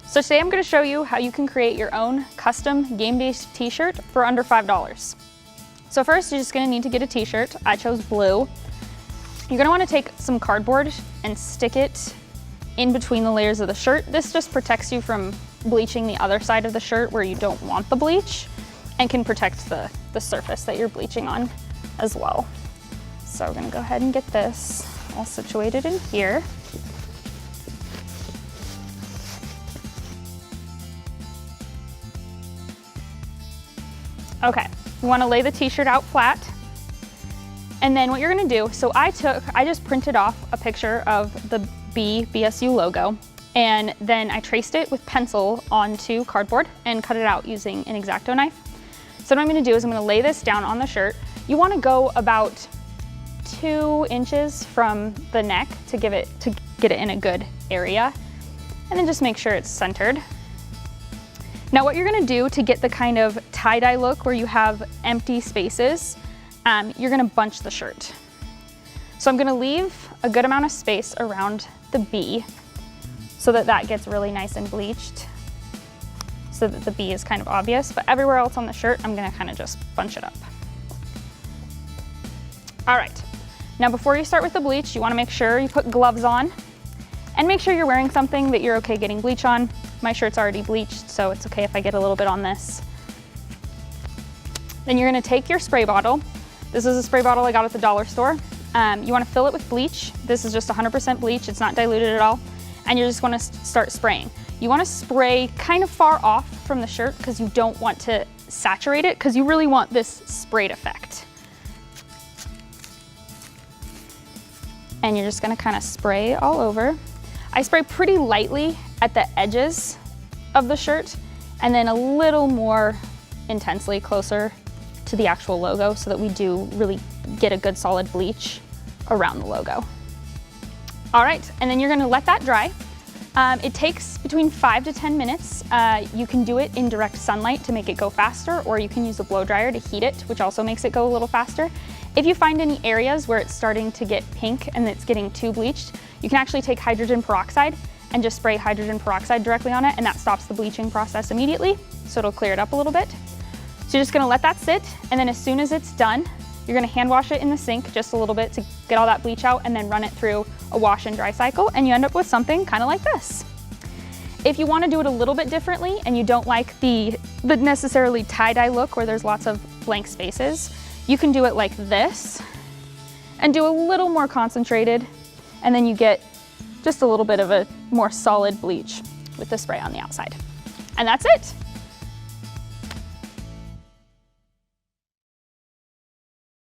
So today I'm going to show you how you can create your own custom game day t-shirt for under $5. So first you're just going to need to get a t-shirt. I chose blue. You're going to want to take some cardboard and stick it in between the layers of the shirt. This just protects you from bleaching the other side of the shirt where you don't want the bleach, and can protect the surface that you're bleaching on as well. So we're going to go ahead and get this all situated in here. Okay, you want to lay the t-shirt out flat. And then what you're going to do, so I just printed off a picture of the BSU logo, and then I traced it with pencil onto cardboard and cut it out using an X-Acto knife. So what I'm going to do is I'm going to lay this down on the shirt. You want to go about 2 inches from the neck to get it in a good area, and then just make sure it's centered. Now what you're going to do to get the kind of tie-dye look where you have empty spaces, you're going to bunch the shirt. So I'm going to leave a good amount of space around the B so that gets really nice and bleached, so that the B is kind of obvious, but everywhere else on the shirt I'm going to kind of just bunch it up. All right, now before you start with the bleach, you want to make sure you put gloves on and make sure you're wearing something that you're okay getting bleach on. My shirt's already bleached, so it's okay if I get a little bit on this. Then you're going to take your spray bottle. This is a spray bottle I got at the dollar store. You want to fill it with bleach. This is just 100% bleach. It's not diluted at all. And you're just going to start spraying. You want to spray kind of far off from the shirt because you don't want to saturate it, because you really want this sprayed effect. And you're just going to kind of spray all over. I spray pretty lightly at the edges of the shirt, and then a little more intensely closer to the actual logo, so that we do really get a good solid bleach around the logo. All right, and then you're going to let that dry. It takes between 5 to 10 minutes. You can do it in direct sunlight to make it go faster, or you can use a blow dryer to heat it, which also makes it go a little faster. If you find any areas where it's starting to get pink and it's getting too bleached, you can actually take hydrogen peroxide and just spray hydrogen peroxide directly on it, and that stops the bleaching process immediately, so it'll clear it up a little bit. So you're just going to let that sit, and then as soon as it's done, you're going to hand wash it in the sink just a little bit to get all that bleach out, and then run it through a wash and dry cycle, and you end up with something kind of like this. If you want to do it a little bit differently and you don't like the necessarily tie-dye look where there's lots of blank spaces, you can do it like this and do a little more concentrated, and then you get just a little bit of a more solid bleach with the spray on the outside. And that's it.